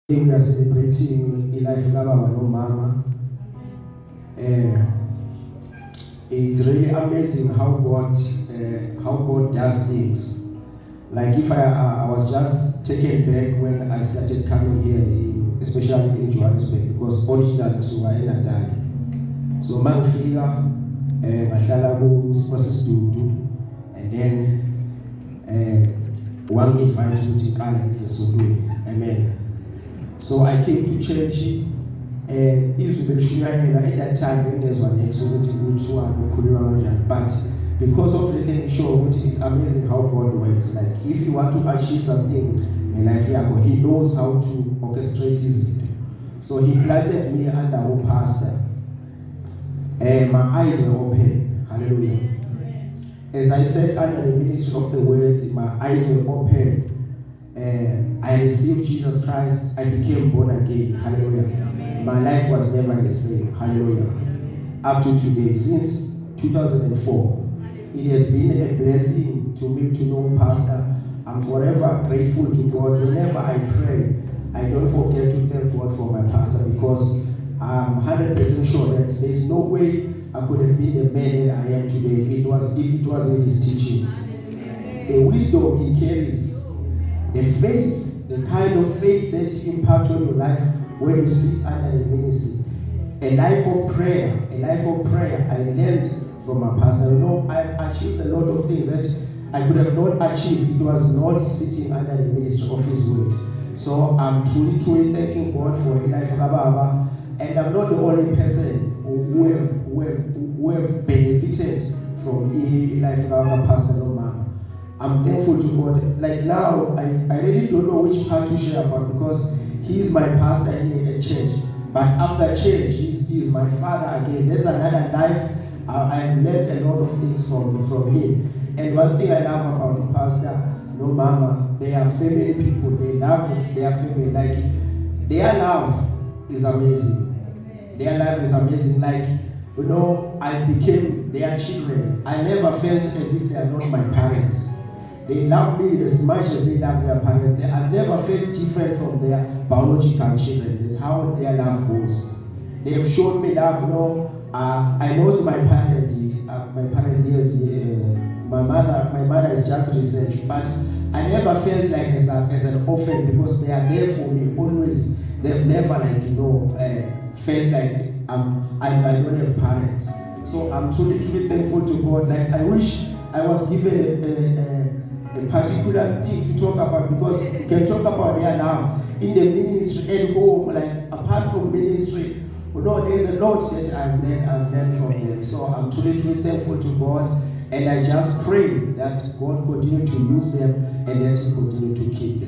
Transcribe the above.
We are celebrating the life of Baba no Mama. It's really amazing how God does things. Like if I was just taken back when I started coming here, especially in Johannesburg, because originally so I in so Mangfika, Mashala Studio, and then one invite to Tikana is a solution. Amen. So I came to church at that time there's one next but because of the thing show it's amazing how God works. Like if you want to achieve something in life, he knows how to orchestrate his. So he planted me under our pastor. And my eyes were open. Hallelujah. As I said under the ministry of the word, my eyes were open. I received Jesus Christ. I became born again. Hallelujah. Amen. My life was never the same. Hallelujah. Up to today, since 2004, it has been a blessing to me to know Pastor. I'm forever grateful to God. Whenever I pray, I don't forget to thank God for my pastor, because I'm 100% sure that there is no way I could have been the man that I am today if it wasn't his teachings. The wisdom he carries, the faith, the kind of faith that he imparts on your life when you sit under the ministry. A life of prayer. I learned from my pastor. I've achieved a lot of things that I could have not achieved if it was not sitting under the ministry of his word. So I'm truly thanking God for Eli Baba. And I'm not the only person who have benefited from Eli Baba, Pastor Loma. I'm thankful to God. Like now, I really don't know which part to share about, because he's my pastor here at church. But after church, he's my father again. That's another life. I've learned a lot of things from him. And one thing I love about the pastor, no Mama, they are family people. They love their family. Like their love is amazing. Their life is amazing. Like, I became their children. I never felt as if they are not my parents. They love me as much as they love their parents. I've never felt different from their biological children. That's how their love goes. They have shown me love. I lost my parent. Yes, my mother is just recent, but I never felt like as an orphan, because they are there for me always. They've never felt like I don't have parents. So I'm truly thankful to God. Like I wish I was given a particular thing to talk about, because you can talk about their love in the ministry at home, like apart from ministry. There's a lot that I've learned from them. So I'm truly thankful to God, and I just pray that God continue to use them and that He continue to keep them.